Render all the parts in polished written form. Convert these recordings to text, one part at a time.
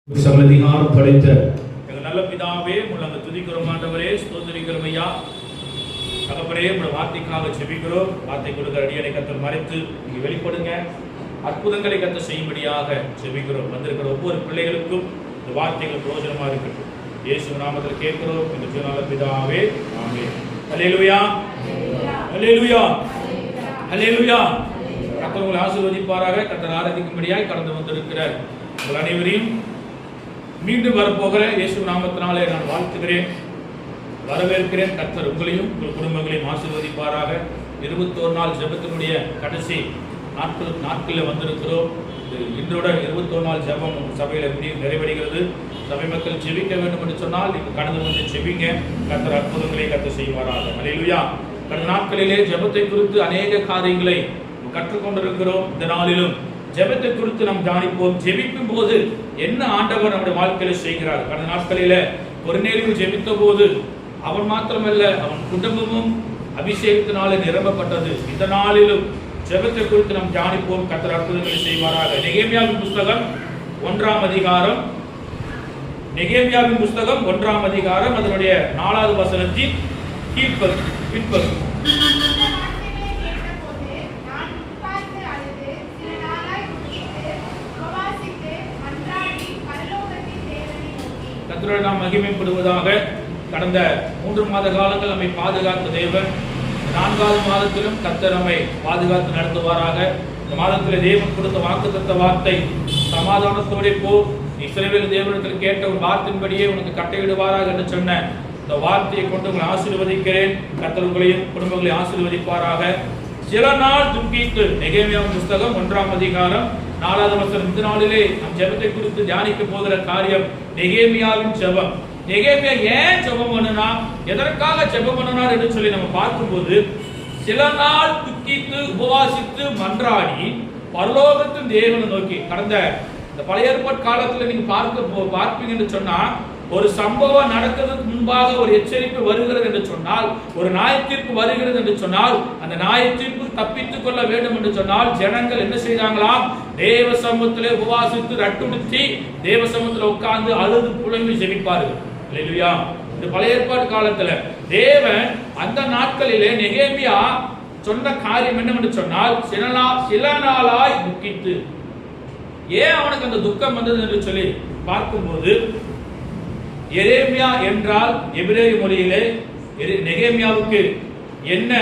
சகலதிகாரம் படைத்த எங்கள் நல்ல பிதாவே நாங்கள் துதிக்கிறோம் ஆண்டவரே, ஸ்தோத்திரிக்கிறோம் ஐயா. தகப்பனே, உங்கள் வார்த்தைக்காக செபிக்கிறோம். வார்த்தை கொடுக்கிற அடியனை கர்த்தர் மறைத்து இங்கே வெளிப்படுங்க, அற்புதங்களை கர்த்தர் செய்யும்படியாக செபிக்கிறோம். வந்திருக்கிற ஒவ்வொரு பிள்ளைகளுக்கும் இந்த வார்த்தைகள் பிரயோஜனமாக இருக்கட்டும். இயேசு நாமத்தில் கேட்கிறோம் எங்கள் நல்ல பிதாவே, ஆமென். அல்லேலூயா, அல்லேலூயா, அல்லேலூயா. கர்த்தர் உங்களை ஆசீர்வதிப்பாராக. கர்த்தர் ஆராதிக்கும்படியாய் கடந்து வந்திருக்கிறார் உங்கள் அனைவரையும் மீண்டும் வரப்போகிற இயேசு நாமத்தினாலே நான் வாழ்த்துகிறேன், வரவேற்கிறேன். கர்த்தர் உங்களையும் உங்கள் குடும்பங்களையும் ஆசீர்வதிப்பாராக. 21 நாள் ஜெபத்தினுடைய கடைசி நாட்களில் வந்திருக்கிறோம். இன்றோட 21 நாள் ஜெபம் சபையில் நிறைவடைகிறது. சபை மக்கள் ஜெபிக்க வேண்டும் என்று சொன்னால் நீங்கள் கடந்து வந்து ஜெபிங்க. கர்த்தர் அற்புதங்களை கர்த்தர் செய்வாராக. அல்லேலூயா. கடந்த நாட்களிலே ஜெபத்தை குறித்து அநேக காரியங்களை கற்றுக்கொண்டிருக்கிறோம். இந்த நாளிலும் ஜெபத்தை குறித்து நாம் தியானிப்போம். ஜெபிக்கும் போது என்ன ஆண்டவர் நம்முடைய வாழ்க்கையில செய்கிறார். கடந்த நாட்களில கொர்நேலியு ஜெபித்த போது அவன் மாத்திரமல்ல, அவன் குடும்பமும் அபிஷேகத்தினாலே நிரப்பப்பட்டது. இந்த நாளிலும் ஜெபத்தை குறித்து நாம் தியானிப்போம். கர்த்தர் அற்புதங்களை செய்வாராக. நெகேமியாவின் புஸ்தகம் 1ஆம் அதிகாரம், நெகேமியாவின் புஸ்தகம் 1ஆம் அதிகாரம், அதனுடைய 4வது வசனத்தின் பிற்பகுதி. கர்த்தரை நாம் மகிமைப்படுவதாக. கடந்த 3 மாத காலங்கள் நம்மை பாதுகாத்த தேவன் 4வது மாதத்திலும் கர்த்தர் நம்மை பாதுகாத்து நடத்துவாராக. இந்த மாதத்தில் தேவன் கொடுத்த வாக்குத்தத்த வார்த்தை, சமாதானத்தோடு போ, இஸ்ரவேல் தேவனிடத்தில் கேட்ட ஒரு வார்த்தையின்படியே உனக்கு கட்டளையிடுவாராக என்று சொன்ன இந்த வார்த்தையை கொண்டு உங்களை ஆசீர்வதிக்கிறேன். கர்த்தர் உங்களையும் குடும்பங்களையும் ஆசீர்வதிப்பாராக. சில நாள் துக்கித்து, நெகேமியாவின் புஸ்தகம் 1ஆம் அதிகாரம் 4வது வசனம். இந்த நாளிலே நம் ஜெபத்தை குறித்து தியானிக்க போகிற காரியம் நெகேமியாவின் ஜெபம். நெகேமியா ஏன் ஜெபம் பண்ணுனா, எதற்காக ஜெபம் பண்ணினார் என்று சொல்லி நம்ம பார்க்கும்போது, சில நாள் துக்கித்து உபவாசித்து மன்றாடி பரலோகத்தின் தேவனை நோக்கி, கடந்த இந்த பழைய ஏற்பாட்டு காலத்துல நீங்க பார்ப்பீங்க என்று சொன்னா, ஒரு சம்பவம் நடக்கிறதுக்கு முன்பாக ஒரு எச்சரிப்பு வருகிறது என்று சொன்னால், ஒரு நியாய தீர்ப்பு வருகிறது என்று சொன்னால், அந்த நியாய தீர்ப்பு தப்பித்துக் கொள்ள வேண்டும் என்று சொன்னால் ஜனங்கள் என்ன செய்தாங்களாம், தேவ சமூகத்திலே உபவாசித்து ரட்டுடுத்தி தேவ சமூகத்தில் உட்கார்ந்து அழுது புலம்பி ஜெபிப்பார்கள். அல்லேலூயா. இந்த பழைய ஏற்பாட்டு காலத்துல தேவன் அந்த நாட்களிலே நெகேமியா சொன்ன காரியம் என்னவென்று சொன்னால், சில நாளாய் துக்கித்து. ஏன் அவனுக்கு அந்த துக்கம் வந்தது என்று சொல்லி பார்க்கும்போது, எரேமியா என்றால் எபிரேய மொழியிலே நெகேமியாவுக்கு என்ன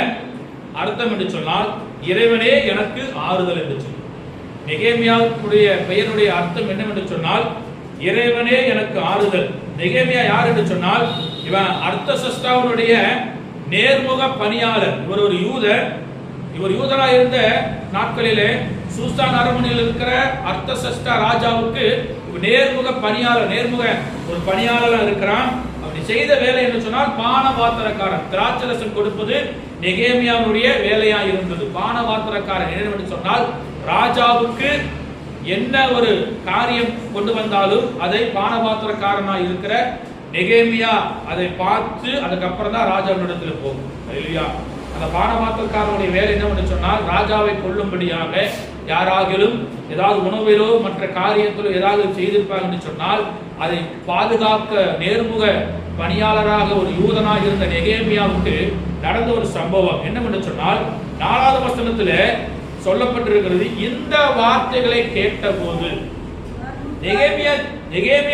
அர்த்தம் என்று சொன்னால், இறைவனே எனக்கு ஆறுதல் என்று சொல்லி. நெகேமியாவுடைய பெயருடைய அர்த்தம் என்னவென்று சொன்னால், இறைவனே எனக்கு ஆறுதல். நெகேமியா யார் என்று சொன்னால், இவன் அர்த்தசஷ்டாவுடைய நேர்முக பணியாளர். இவர் ஒரு யூதர். இவர் யூதராக இருந்த நாட்களிலே சூசான் அரண்மனையில் இருக்கிற அர்த்தசஷ்டா ராஜாவுக்கு நேர்முக பணியாளர், நேர்முக ஒரு பணியாளர் இருக்கிறான். அப்படி செய்த வேலை என்று சொன்னால், பானபாத்திரக்காரன், திராட்சரசம் கொடுப்பது நெகேமியாவுடைய வேலையா இருந்தது. பானபாத்திரக்காரன் என்று சொன்னால், ராஜாவுக்கு என்ன ஒரு காரியம் கொண்டு வந்தாலும் அதை பானபாத்திரக்காரனா இருக்கிற நெகேமியா அதை பார்த்து அதுக்கப்புறம் தான் ராஜாவினிடத்தில் போகும். இல்லையா? அந்த பானபாத்திரக்காரனுடைய வேலை என்னவென்று சொன்னால், ராஜாவை கொல்லும்படியாக யாராகிலும் ஏதாவது உணவிலோ மற்ற காரியத்திலோ ஏதாவது செய்திருப்பாங்க என்று சொன்னால், அதை பாதுகாக்க நேர்முக பணியாளராக ஒரு யூதனாக இருந்த நெகேமியாவுக்கு நடந்த ஒரு சம்பவம் என்னவென்று சொன்னால், 4வது வசனத்துல சொல்லப்பட்டிருக்கிறது, இந்த வார்த்தைகளை கேட்ட போது நெகேமியா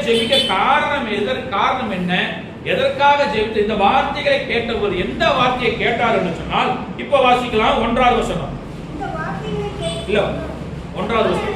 ஜெபிக்க காரணம் என்ன, எதற்காக ஜெபித்த இந்த வார்த்தைகளை கேட்டபோது, எந்த வார்த்தையை கேட்டார் என்று சொன்னால், இப்ப வாசிக்கலாம் 1வது வசனம். இல்ல 1வது வசனம்.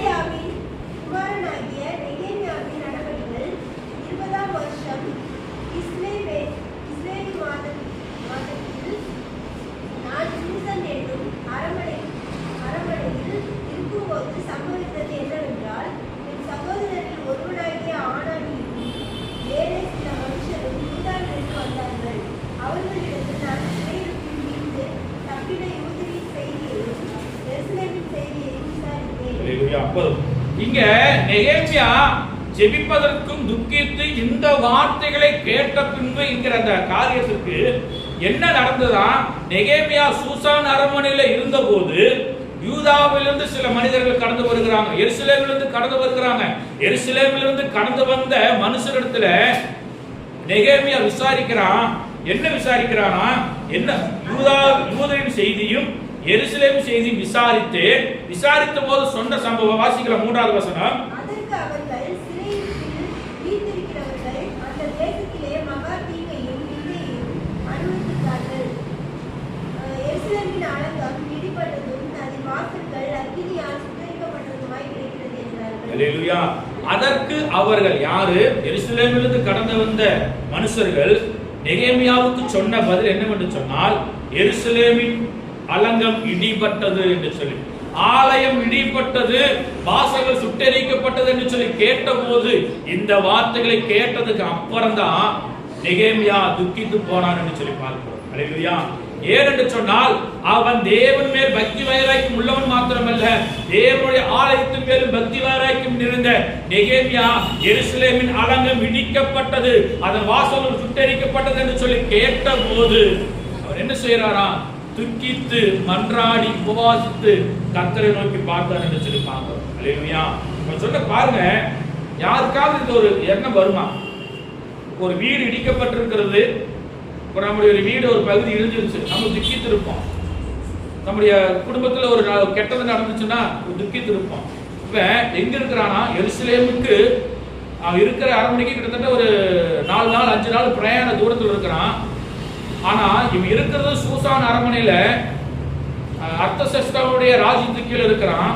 இங்க நெகேமியா ஜெபிப்பதற்கும் துக்கித்து இந்த வார்த்தைகளை கேட்ட பின்பு என்கிற அந்த காரியத்திற்கு என்ன நடந்ததா, நெகேமியா சூசான் அரண்மனையில் இருந்த போது யூதாவிலிருந்து சில மனிதர்கள் கடந்து வருகிறாங்க, எருசலேமிலிருந்து கடந்து வருகிறாங்க. எருசலேமிலிருந்து கடந்து வந்த மனுஷரிடத்துல நெகேமியா விசாரிக்கிறான். என்ன விசாரிக்கிறானா? என்ன யூதாவின் செய்தியும் எருசலேம் செய்தியும் விசாரித்த போது சொன்ன சம்பவம் வாசிக்கலாம். 3வது வசனம். அதற்கு அவர்கள் சிறையிருப்பில் வீற்றிருக்கிறவர்கள் அந்த தேசத்திலே மகா தீமையும் நிந்தையையும் அனுபவித்தார்கள். எருசலேமின் அலங்கம் இடிபட்டதும் அதன் வாசல்கள் அக்கினியால் சுட்டரிக்கப்பட்டதுமாய் கிடைக்கிறது என்றார்கள். அல்லேலூயா. அதற்கு அவர்கள் யாரு? எருசலேமிலிருந்து கடந்து வந்த மனுஷர்கள் நெகேமியாவுக்கு சொன்ன பதில் என்னவென்று சொன்னால், எருசலேமின் அலங்கம் இடிபட்டது என்று சொல்லி, ஆலயம் இடிபட்டது, வாசல்கள் சுட்டெரிக்கப்பட்டது என்று சொல்லி கேட்டபோது, இந்த வார்த்தைகளை கேட்டதுக்கு அப்புறம் தான் நெகேமியா துக்கித்து போனான் என்று சொல்லி பார்க்கிறோம். அல்லேலூயா. ஏனென்று சொன்னால் அவன் தேவன் மேல் பக்தி வைராக்கியம் உள்ளவன் மாத்திரமல்ல, தேவனுடைய ஆலயத்தின் மேலும் பக்தி வைராக்கியம் நிறைந்த நெகேமியா எருசலேமின் அலங்கம் இடிக்கப்பட்டது, அதன் வாசல்கள் சுட்டெரிக்கப்பட்டது என்று சொல்லி கேட்ட போது அவர் என்ன செய்யறாரா? துக்கித்து மன்றாடி உபவாசித்து கர்த்தரை நோக்கி பார்த்தார் என்று சொல்லி பார்க்கிறோம். அல்லேலூயா. சொன்ன பாருங்க, யாருக்காவது இந்த ஒரு எண்ணம் வருமா? ஒரு வீடு இடிக்கப்பட்டிருக்கிறது, நம்முடைய ஒரு வீடு ஒரு பகுதி இடிஞ்சிருச்சு, நம்ம துக்கித்து இருப்போம். நம்முடைய குடும்பத்துல ஒரு கெட்டது நடந்துச்சுன்னா துக்கித்து இருப்போம். இவன் எங்க இருக்கிறானா? எருசலேமுக்கு இருக்கிற அரண்மனைக்கு கிட்டத்தட்ட ஒரு 4 நாள் 5 நாள் பிரயாண தூரத்தில் இருக்கிறான். ஆனா இவன் இருக்கிறது சூசான் அரண்மனையில அர்த்தசஷ்டாவுடைய ராஜ்யத்துக்கு கீழே இருக்கிறான்.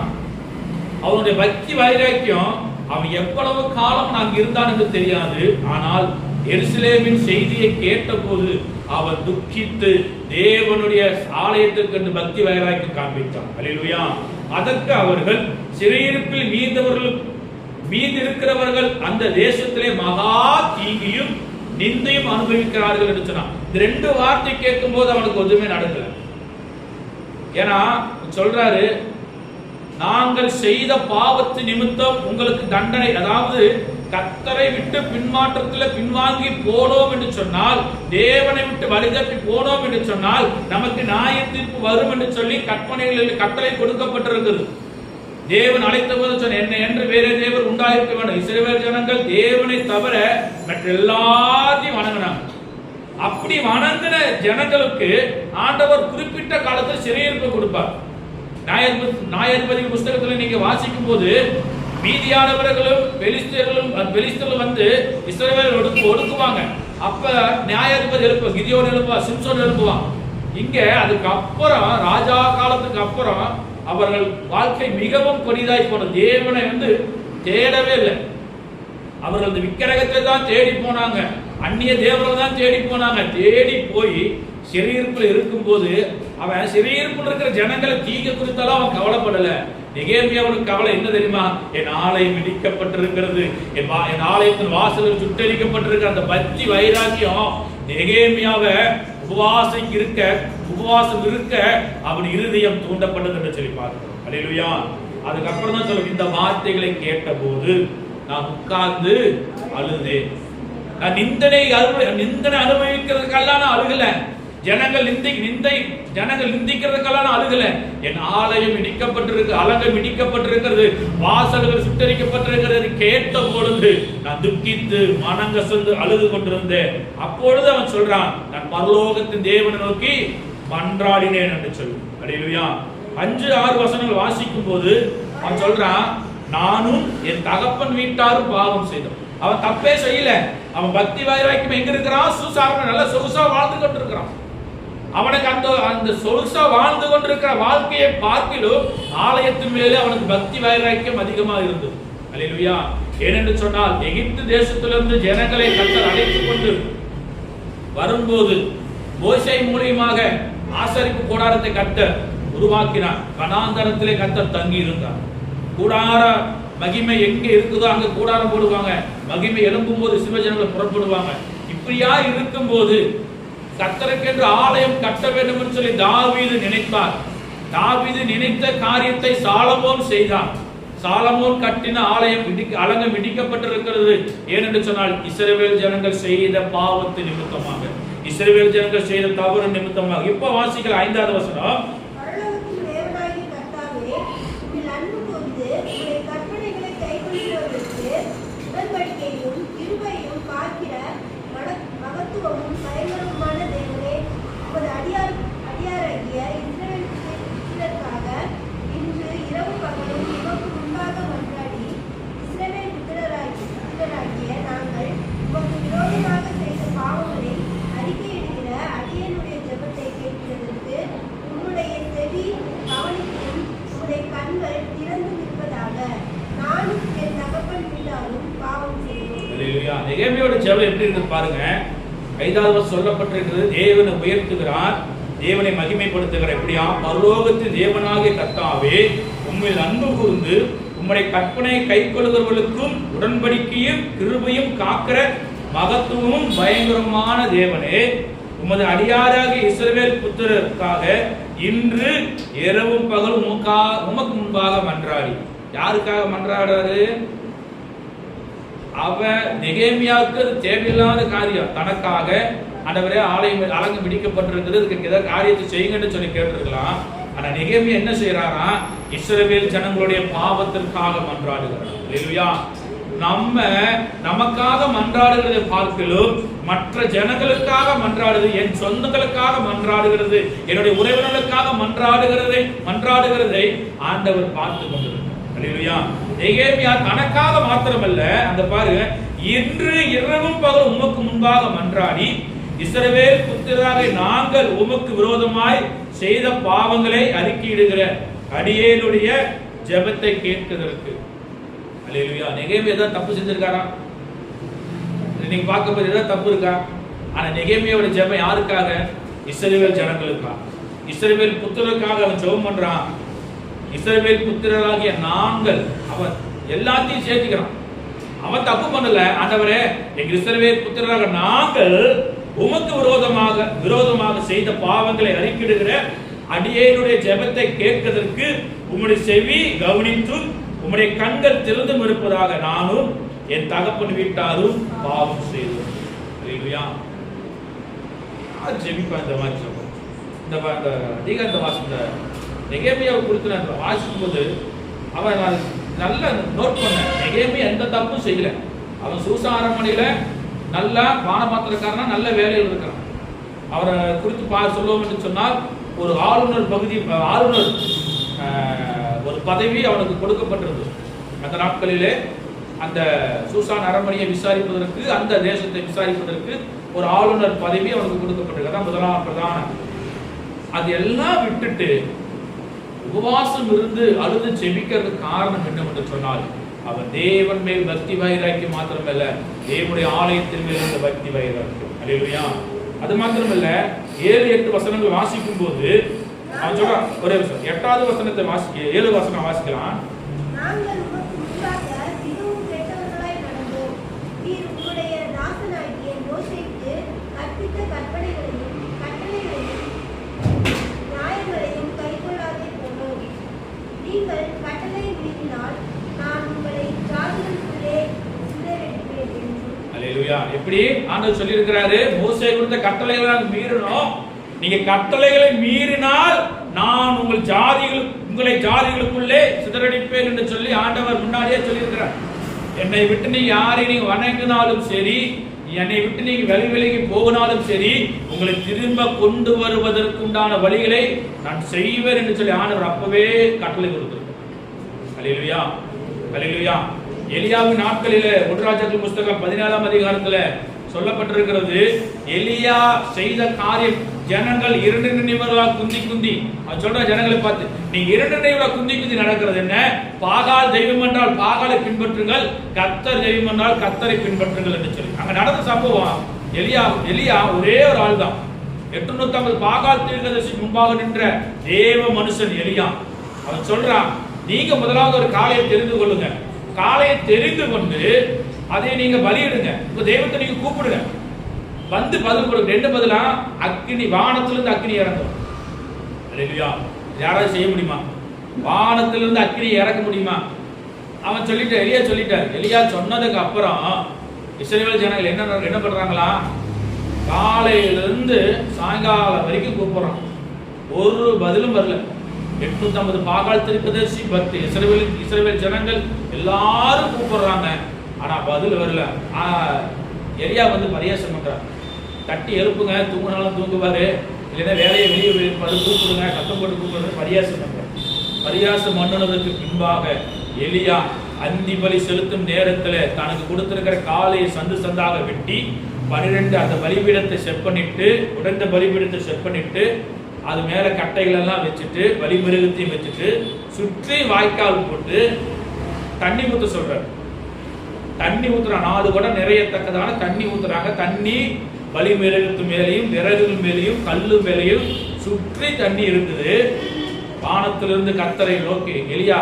அவனுடைய பக்தி வைராக்கியம், அவன் எவ்வளவு காலம் அங்கு இருந்தான் என்று தெரியாது. ஆனால் எருசலேமின் செய்தியை கேட்டபோது அவன் துக்கித்து தேவனுடைய ஆலயத்திற்கு பக்தி வைராக்கியம் காண்பித்தான். அல்லேலூயா. அதற்கு அவர்கள் சிறையிருப்பில் மீந்திருக்கிறவர்கள் அந்த தேசத்திலே மகா தீங்கியும் நிந்தையும் அனுபவிக்கிறார்கள் என்று சொன்னான். இந்த 2 வார்த்தை கேட்கும் போது அவனுக்கு ஒன்றுமே நடக்கல. ஏன்னா சொல்றாரு, நாங்கள் செய்த பாவத்து நிமித்தம் உங்களுக்கு தண்டனை, அதாவது கர்த்தரை விட்டு பின்மாற்றத்தில் பின்வாங்கி போனோம் என்று சொன்னால், தேவனை விட்டு வழிதப்பி போனோம் என்று சொன்னால் நமக்கு நியாய தீர்ப்பு வரும் என்று சொல்லி கற்பனைகளில் கட்டளை கொடுக்கப்பட்டிருக்கிறது. தேவன் அழைத்த போது சொன்ன, என்ன என்று வேற தேவர் உண்டாயிருக்க வேண்டும். இஸ்ரவேல் ஜனங்கள் தேவனை தவிர மற்ற எல்லாத்தையும் வணங்கினாங்க. அப்படி வணங்கின ஜனங்களுக்கு ஆண்டவர் குறிப்பிட்ட காலத்தில் சிறையிருப்பு கொடுப்பார். நியாயாதிபதி புஸ்தகத்தில் நீங்க வாசிக்கும் போது மீதியானவர்களும் பெலிஸ்தர்களும் வந்து இஸ்ரவேல் ஒடுக்குவாங்க. அப்ப நியாயாதிபதி எழுப்புவாங்க, கிதியோன் எழுப்புவான், சிம்சோன் எழுப்புவான். இங்க அதுக்கு அப்புறம் ராஜா காலத்துக்கு அப்புறம் அவர்கள் வாழ்க்கை மிகவும் பெரிதாய் போனது. தேவனை வந்து தேடவே இல்லை. அவர்கள் இந்த விக்கிரகத்தை தான் தேடி போனாங்க, அந்நிய தேவர்கள் தான் தேடி போனாங்க. தேடி போய் சிறையிருப்பில் இருக்கும் போது அவன் சிறையிருப்பில் இருக்கிற ஜனங்களை தீங்க குறித்தாலும் அவன் கவலைப்படல. நெகேமியாவுக்கு கவலை என்ன தெரியுமா? என் ஆலயம் இடிக்கப்பட்டிருக்கிறது, என் ஆலயத்தின் வாசல்கள் சுட்டரிக்கப்பட்டிருக்கிற அந்த பக்தி வைராக்கியம் நெகேமியாவை உபவாசம் இருக்க அவன் இருதயம் தூண்டப்பட்டது என்று சொல்லி பார்க்கிறோம். அல்லேலூயா. அதுக்கப்புறம் தான் சொல்ல, இந்த வார்த்தைகளை கேட்ட போது நான் உட்கார்ந்து அழுதேன். நான் நிந்தனை அனுபவிக்கிறதுக்கெல்லாம் நான் அழுகல. ஜனங்கள் நிந்திக்கிறதுக்கெல்லாம் நான் அழுகல. என் ஆலயம் இடிக்கப்பட்டிருக்கு, அலங்கம் இடிக்கப்பட்டிருக்கிறது, வாசல்கள் சுட்டரிக்கப்பட்டிருக்கிறது கேட்ட பொழுது நான் துக்கித்து மனங்கசந்து அழுது கொண்டிருந்தேன். அப்பொழுது அவன் சொல்றான், நான் பரலோகத்தின் தேவனை நோக்கி மன்றாடினேன் என்று சொல்லி. அல்லேலூயா. 5-6 வசனங்கள் வாசிக்கும் போது அவன் சொல்றான், நானும் என் தகப்பன் வீட்டாரும் பாவம் செய்தோம். அவன் தப்பே செய்யல. அவன் பக்தி வைராக்கியம் எங்க இருக்கிறான்? சூசாரன் நல்ல சொகுசா வாழ்ந்து கொண்டிருக்கிறான். அவனுக்கு அந்த சொகுசா வாழ்ந்து கொண்டிருக்கிற வாழ்க்கையை பார்க்கிலும் ஆலயத்தின் மேலே அவனுக்கு பக்தி வைராக்கியம் அதிகமாக இருந்தது. அல்லேலூயா. ஏனென்று சொன்னால் எகிப்து தேசத்திலிருந்து ஜனங்களை கர்த்தர் அழைத்துக் கொண்டு வரும்போது மோசே மூலியமாக ஆசரிப்பு கூடாரத்தை கர்த்தர் உருவாக்கினார். வனாந்தரத்திலே கர்த்தர் தங்கி இருந்தார். கூடார மகிமை எங்க இருக்குதோ அங்க கூடாரம் போடுவாங்க. மகிமை எழும்பும் போது சிவஜனங்கள் புறப்படுவாங்க. இப்படியா இருக்கும் போது கர்த்தருக்கென்று ஆலயம் கட்ட வேண்டும் என்று சொல்லி தாவீது நினைத்தார். தாவீது நினைத்த காரியத்தை சாலமோன் செய்தார். சாலமோன் கட்டின ஆலயம் அலங்கம் இடிக்கப்பட்டிருக்கிறது. ஏனென்று சொன்னால் இஸ்ரவேல் ஜனங்கள் செய்த பாவத்து நிமித்தமாக, இஸ்ரவேல் ஜனங்கள் செய்த தவறு நிமித்தமாக. இப்ப வாசிக்கிற 5வது வசனம். பரலோகத்தின் தேவனாகிய கர்த்தாவே, கண்கள் திறந்தும் இருப்பதாக. நானும் என் தகப்பன் வீட்டாரும் பாவம் செய்தோம். அல்லேலூயா. நெகேமியாவோட ஜெபம் எப்படி இருக்கு பாருங்க. 5வது வசனம் சொல்லப்பட்டிருக்கிறது, தேவனை உயர்த்துகிறார், தேவனை மகிமைப்படுத்துகிறார். எப்படியா? பரலோகத்தின் தேவனாகிய கர்த்தாவே, உம்மில் அன்பு கூர்ந்து உம்முடைய கற்பனை கைக்கொள்ளுகிறவர்களுக்கும் உடன்படிக்கையும் கிருபையும் காக்கிற மகத்துவமும் பயங்கரமான தேவனே, உமது அடியாராகிய இஸ்ரவேல் புத்திரருக்காக இன்று இரவும் பகலும் உமக்கு முன்பாக மன்றாடி. யாருக்காக மன்றாடுறாரு? நெகேமியாவுக்கு தேவையில்லாத காரியம், தனக்காக ஆண்டவரே ஆலயம் அலங்கம் பிடிக்கப்பட்டிருக்கிறது, இதுக்கு ஏதாவது காரியத்தை செய்யுங்கன்னு சொல்லி கேட்டிருக்கலாம். ஆனா நெகேமியா என்ன செய்யறாரா? இஸ்ரவேல் ஜனங்களுடைய பாவத்திற்காக மன்றாடுகிறார். அல்லேலூயா. நமக்காக மன்றாடுகிறதை பார்க்கலும் மற்ற ஜனங்களுக்காக மன்றாடுது, என் சொந்தங்களுக்காக மன்றாடுகிறது, என்னுடைய உறவினர்களுக்காக மன்றாடுகிறதை ஆண்டவர் பார்த்து கொண்டிருக்கிறார். அல்லேலூயா. நெகேமியா தனக்காக மாத்திரமல்ல, அந்த பாருங்க, இன்று இரவும் பகல் உமக்கு முன்பாக மன்றாடி இஸ்ரவேல் புத்திரராகிய நாங்கள் உமக்கு விரோதமாய் செய்த பாவங்களை அறிக்கையிடுகிற அடியேனுடைய ஜெபத்தை கேட்கிறதற்கு. அல்லேலூயா. நெகேமியா தான் தப்பு செஞ்சிருக்காரா? நீங்க பார்க்கும்போது ஏதாவது தப்பு இருக்கா? ஆனா நெகேமியாவோட ஜெபம் யாருக்காக? இஸ்ரவேல் ஜனங்களுக்காக, இஸ்ரவேல் புத்திரருக்காக அவன் ஜெபம் பண்றான். இஸ்ரவேல் புத்திரராகிய நாங்கள், அவன் எல்லாத்தையும் சேர்த்துக்கிறான். அவன் தப்பு பண்ணல. ஆண்டவரே, எங்க இஸ்ரவேல் புத்திரராக நாங்கள் உமக்கு விரோதமாக செய்த பாவங்களை அறிக்கையிடுகிற அடியேனுடைய ஜெபத்தை கேட்பதற்கு உம்முடைய செவி கவனித்தும் உம்முடைய கண்கள் திறந்தும் இருப்பதாக நானும் என் தகப்பன் வீட்டாரும் பாவம் செய்தோம். அல்லேலூயா. ஜெபிப்பா இந்த மாதிரி சொல்றோம். இந்த அதிகார வாசம் நெகேமியாவை குறித்து நான் வாசிக்கும் போது அவன் நல்ல நோட் பண்ண, நெகேமியா எந்த தப்பும் செய்யல. அவன் சூசா அரண்மனையில நல்ல பானபாத்திரக்காரனா நல்ல வேலையில் இருக்கிறான். அவரை குறித்து சொல்லுவோம் என்று சொன்னால், ஒரு ஆளுநர் ஒரு பதவி அவனுக்கு கொடுக்கப்பட்டிருந்தது. அந்த நாட்களிலே அந்த சூசான் அரண்மனையை விசாரிப்பதற்கு, அந்த தேசத்தை விசாரிப்பதற்கு ஒரு ஆளுநர் பதவி அவனுக்கு கொடுக்கப்பட்டிருக்கிறது. முதலாம் பிரதான. அது எல்லாம் விட்டுட்டு உபவாசம் இருந்து அழுது ஜெபிக்கிறதுக்கு காரணம் என்னவென்று சொன்னால், அவன் தேவன் மேல் பக்தி வைராக்கியம் மாத்திரமல்ல, தேவனுடைய ஆலயத்தின் மேல் இருந்த பக்தி வைராக்கியம். அல்லேலூயா. அது மாத்திரமல்ல, 7-8 வசனங்கள் வாசிக்கும் போது அவன் சொல்றான், ஒரே வருஷம் 8வது வசனத்தை 7 வசனம் வாசிக்கலாம். நாங்கள் உமக்கு முன்பாக மிகவும் கெட்டவர்களாய் நடந்தோம். நீர் உம்முடைய தாசனாகிய மோசேக்கு கற்பித்த கற்பனைகளையும் கட்டளைகளையும் நியாயங்களையும் கைக்கொள்ளாதே போனோம். நீங்கள் கட்டளை மீறினால் நான் உங்களை ஜாதிகளுக்குள்ளே சிதறடிப்பேன் என்றும். அல்லேலூயா. எப்படி ஆண்டவர் சொல்லி இருக்கிறாரு? மோசே கொடுத்த கட்டளைகளை மீறணும். நீங்க கட்டளைகளை மீறினால் நான் உங்களை ஜாதிகளுக்குள்ளே சிதறடிப்பேன் என்று சொல்லி ஆண்டவர் முன்னாடியே சொல்லி இருக்கிறார். என்னை விட்டு நீங்க யாரை நீங்க வணங்கினாலும் சரி, என்னை விட்டு நீங்க விலகி போகினாலும் சரி, உங்களை திரும்ப கொண்டு வருவதற்குண்டான வழிகளை நான் செய்வேன் என்று சொல்லி ஆண்டவர் அப்பவே கட்டளை கொடுத்திருக்கிறார். அல்லேலூயா. அல்லேலூயா. எலியாவின் நாட்களிலே 1 ராஜாக்கள் புத்தகம் 14ஆம் அதிகாரத்துல சொல்லப்பட்டிருக்கிறது, எலியா செய்த காரியம் ஜனங்கள் 2 நினைவுகளா குந்தி அது சொல்ற ஜனங்களை பார்த்து, நீங்க 2 நினைவுகளா குந்தி நடக்கிறது என்ன? பாகால் தெய்வம் என்றால் பாகாலை பின்பற்றுங்கள், கர்த்தர் தெய்வம் என்றால் கர்த்தரை பின்பற்றுங்கள் என்று சொல்லி அங்க நடந்த சம்பவம். எலியா ஒரே ஒரு ஆள் தான். 850 பாகால் தீர்க்கதரிசி முன்பாக நின்ற தேவ மனுஷன் எலியா. அவன் சொல்றான், நீங்க முதலாவது ஒரு காளையை தெரிந்து கொள்ளுங்க, காளையை தெரிந்து கொண்டு அதை நீங்க பலியிடுங்க, உங்க தெய்வத்தை நீங்க கூப்பிடுங்க, வந்து பதில் கொடுங்க. 2 பதிலா அக்கினி, வானத்திலிருந்து அக்கினி இறங்கும். அல்லேலூயா. யாராவது செய்ய முடியுமா? வானத்திலிருந்து அக்கினி இறக்க முடியுமா? அவன் சொல்லிட்டார். எலியா சொன்னதுக்கு அப்புறம் இஸ்ரவேல் ஜனங்கள் என்ன பண்றாங்களா? காலையிலிருந்து சாயங்காலம் வரைக்கும் கூப்பிடுறான், ஒரு பதிலும் வரல. 850 பாகால் தீர்க்கதரிசி, 10 இஸ்ரவேல் ஜனங்கள் எல்லாரும் கூப்பிடுறாங்க, ஆனா பதில் வரல. எலியா பரியாசம் பண்றார், தட்டி எழுப்புங்க, தூங்கினாலும் தூங்குவாரு, இல்லைன்னா வேலையை வெளியே இருப்பாரு, கூப்பிடுங்க, சத்தம் போட்டு கூப்பிடுறது, பரியாசம் பண்றார். பரியாசம் பண்ணனதுக்கு பின்பாக எலியா அந்தி பலி செலுத்தும் நேரத்துல தனக்கு கொடுத்திருக்கிற காலையை சந்தாக வெட்டி 12 அந்த பலிபீடத்தை செட் பண்ணிட்டு, உடைந்த பலிபீடத்தை செட் பண்ணிட்டு அது மேல கட்டைகள் எல்லாம் வச்சுட்டு பலிமிருகத்தையும் வச்சுட்டு சுற்றி வாய்க்கால் போட்டு தண்ணி ஊத்த சொல்றாரு. தண்ணி ஊத்துற 4 குடம் நிறையத்தக்கதான தண்ணி ஊத்துறாங்க. தண்ணி பலிமிருகத்து மேலையும் விறகுகள் மேலையும் கல்லு மேலையும் சுற்றி தண்ணி இருக்குது. வானத்திலிருந்து கர்த்தரை நோக்கி எலியா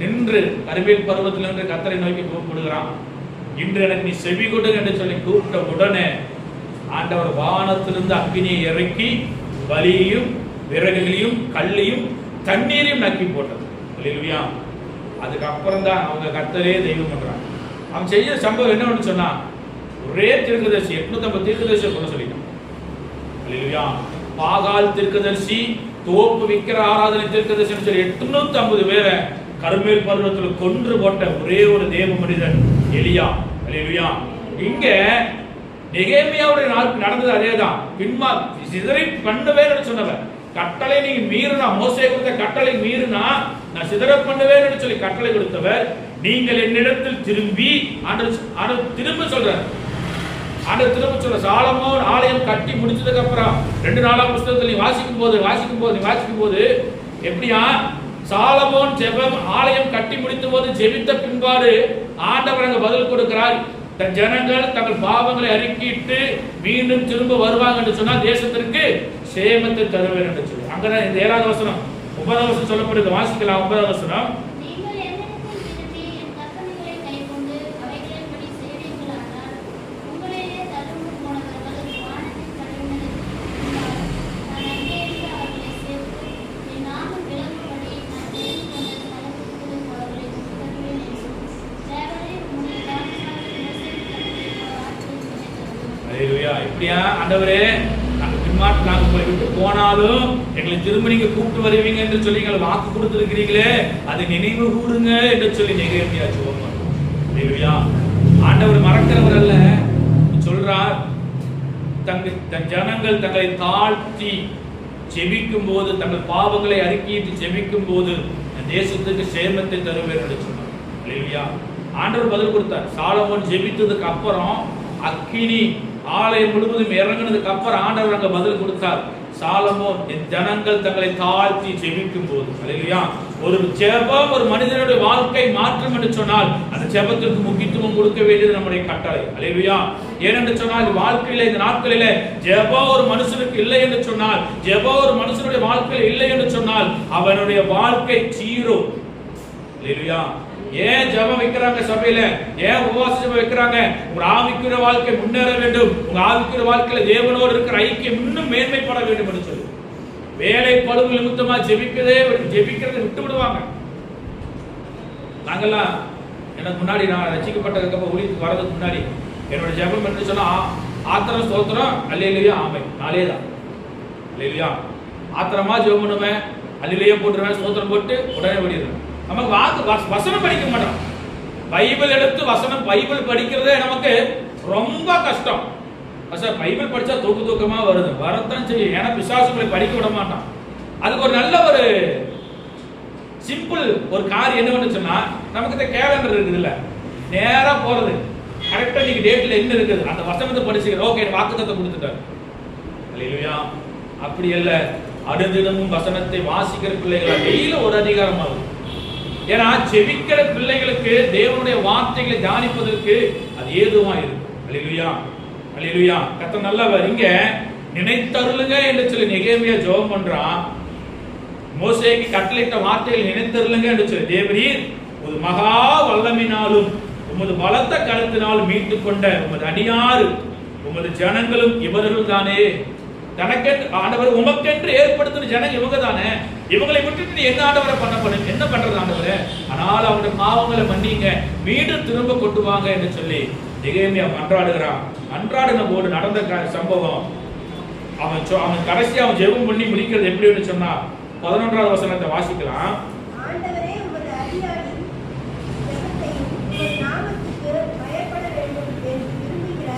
நின்று கர்மேல் பர்வத்தில் நின்று கர்த்தரை நோக்கி கூப்பிடுகிறான். இன்று எனக்கு நீ செவி கொடு என்று சொல்லி கூப்பிட்ட உடனே ஆண்டவர் வானத்திலிருந்து அக்கினியை இறக்கி பலியையும் விறகுகளையும் கல்லையும் தண்ணீரையும் நக்கி போட்டது. அல்லேலூயா. அதுக்கப்புறம் தான் அவங்க கர்த்தரே தெய்வம் பண்றாங்க. அவன் செய்ய சம்பவம் என்னன்னு சொன்னா, ஒரே தீர்க்கதரிசி 850 தீர்க்கதரிசியை கொண்டு சொல்லிட்டான். அல்லேலூயா. பாகால் தீர்க்கதரிசி, தோப்பு விக்கிர ஆராதனை தீர்க்கதரிசி சொல்லி 850 பேரை கர்மேல் பர்வத்தில் கொன்று போட்ட ஒரே ஒரு தேவ மனிதன் எலியா. அல்லேலூயா. இங்க நெகேமியாவுடைய நாள் நடந்தது அதேதான். பின்மா சிதறி பண்ணுவேன்னு சொன்னவன், கட்டளை நீங்க மீறினா, மோசே கொடுத்த கட்டளை மீறினா நான் சிதற பண்ணுவேன்னு சொல்லி கட்டளை கொடுத்தவர், நீங்கள் என்னிடத்தில் திரும்பி ஆண்டவர் திரும்ப சொல்றார். ஆண்டவர் திரும்ப சொல்ற, சாலமோன் ஆலயம் கட்டி முடிச்சதுக்கு அப்புறம் 2 நாளாம் புத்தகத்தில் நீ வாசிக்கும் போது எப்படியா சாலமோன் ஜெபம் ஆலயம் கட்டி முடித்த போது ஜெபித்த பின்பாடு ஆண்டவர் அங்க பதில் கொடுக்கிறார். தன் ஜனங்கள் தங்கள் பாவங்களை அறிக்கையிட்டு மீண்டும் திரும்ப வருவாங்க என்று சொன்னா தேசத்திற்கு சேமத்தை தருவேன் என்று சொல்லி அங்கதான் இந்த 7வது வசனம் 9வது வசனம் சொல்லப்படுது. வாசிக்கலாம். 9வது வசனம், இப்படியா ஆண்டவரே, நாங்க பின்மாற்றம் நாங்க உங்களை விட்டு போனாலும் எங்களை திரும்ப நீங்க கூப்பிட்டு வருவீங்க என்று சொல்லி எங்களை வாக்கு கொடுத்திருக்கிறீங்களே, அதை நினைவு கூறுங்க என்று சொல்லி நெகேமியா ஜெபம் பண்றார். ஆண்டவர் மறக்கிறவர் அல்ல. சொல்றார், தன் ஜனங்கள் தங்களை தாழ்த்தி ஜெபிக்கும் போது, தங்கள் பாவங்களை அறிக்கையிட்டு ஜெபிக்கும் போது தேசத்துக்கு சேமத்தை தருவேன் என்று சொன்னார். அல்லேலூயா. ஆண்டவர் பதில் கொடுத்தார். சாலமோன் ஜெபித்ததுக்கு அப்புறம் அக்கினி ஆலயம் முழுவதும் இறங்கினதுக்கு அப்புறம் ஆண்டவர் அங்க பதில் கொடுத்தார். சாலமோன் என் ஜனங்கள் தங்களை தாழ்த்தி ஜெபிக்கும் போது. அல்லேலூயா. ஒரு ஜெபம் ஒரு மனிதனுடைய வாழ்க்கை மாற்றும் என்று சொன்னால் அந்த ஜெபத்திற்கு முக்கியத்துவம் கொடுக்க வேண்டியது நம்முடைய கட்டளை. அல்லேலூயா. ஏனென்று சொன்னால் வாழ்க்கையில இந்த நாட்களில ஜெபம் ஒரு மனுஷனுக்கு இல்லை என்று சொன்னால், ஜெபம் ஒரு மனுஷனுடைய வாழ்க்கையில் இல்லை என்று சொன்னால் அவனுடைய வாழ்க்கை ஜீரோ. அல்லேலூயா. ஏன் ஜெபம் வைக்கிறாங்க சபையில? ஏன் உபவாச ஜெபம் வைக்கிறாங்க? உங்க ஆவிக்குரிய வாழ்க்கை முன்னேற வேண்டும், உங்க ஆவிக்குரிய வாழ்க்கையில தேவனோடு இருக்கிற ஐக்கியம் இன்னும் மேன்மைப்பட வேண்டும் என்று சொல்லி வேலை பழுவு நிமித்தமா ஜெபிக்கிறதை விட்டு விடுவாங்க. நாங்கெல்லாம் எனக்கு முன்னாடி நான் ரசிக்கப்பட்டதுக்கு அப்புறம் ஊழியத்துக்கு வரதுக்கு முன்னாடி என்னோட ஜெபம் என்று சொன்னா ஆத்திரம் ஸ்தோத்திரம் அல்லேலூயா ஆமை 4 தான். அல்லேலூயா. ஆத்திரமா ஜெபம் பண்ணுவேன், அல்லேலூயா போட்டுருவேன், ஸ்தோத்திரம் போட்டு உடனே ஓடிடுவேன். நமக்கு வசனம் படிக்க மாட்டோம். பைபிள் எடுத்து பைபிள் படிக்கிறதே நமக்கு ரொம்ப கஷ்டம். சார் பைபிள் படிச்சா தூக்கமா வருது, வரத்தான் செய்யும். ஏன்னா பிசாசுகளை படிக்க விட மாட்டான். அதுக்கு ஒரு நல்ல ஒரு சிம்பிள் ஒரு காரியம் என்ன சொன்னா, நமக்கு இந்த கேலண்டர் இருக்குது இல்ல, நேரா போறது கரெக்டா நீங்க டேட்ல என்ன இருக்குது அந்த வசனத்தை படிச்சுக்கிற ஓகே வாக்குத்தத்தை கொடுத்துட்டாரு. அல்லேலூயா. அப்படி அல்ல, அடுதினமும் வசனத்தை வாசிக்கிற பிள்ளைகள் டெய்லி ஒரு அதிகாரம் ஆகும். ஏன்னா ஜெபிக்கிற பிள்ளைகளுக்கு தேவனுடைய வார்த்தைகளை தியானிப்பதற்கு அது ஏதுவா இருக்கும். அல்லேலூயா. அல்லேலூயா. கர்த்தர் நல்லவர். இங்க நினைத்தருளுங்க என்று சொல்லி நெகேமியா ஜெபம் பண்றான். மோசேக்கு கட்டளையிட்ட வார்த்தைகள் நினைத்தருளுங்க என்று சொல்லி, தேவரீர் ஒரு மகா வல்லமையினாலும் உமது பலத்த கரத்தினால் மீட்டுக் கொண்ட உமது அடியாறு உமது ஜனங்களும் இவர்கள் தானே. தனக்கென்று ஆண்டவர் உமக்கென்று ஏற்படுத்தின ஜனம் இவங்க தானே. இவங்களை விட்டுட்டு நீ என்ன ஆண்டவரை என்ன பண்றது ஆண்டவரே? ஆனால் அவருடைய பாவங்களை மன்னிங்க, மீண்டும் திரும்ப கொண்டு வாங்க என்று சொல்லி நெகேமியா மன்றாடுகிறான். மன்றாடின போது நடந்த சம்பவம் அவன் கடைசி அவன் ஜெபம் பண்ணி முடிக்கிறது எப்படின்னு சொன்னா 11வது வசனத்தை வாசிக்கலாம். ஆண்டவரே, உமது அடியாரின் ஜெபத்தையும் உமது நாமத்துக்கு பயப்பட வேண்டும் என்று விரும்புகிற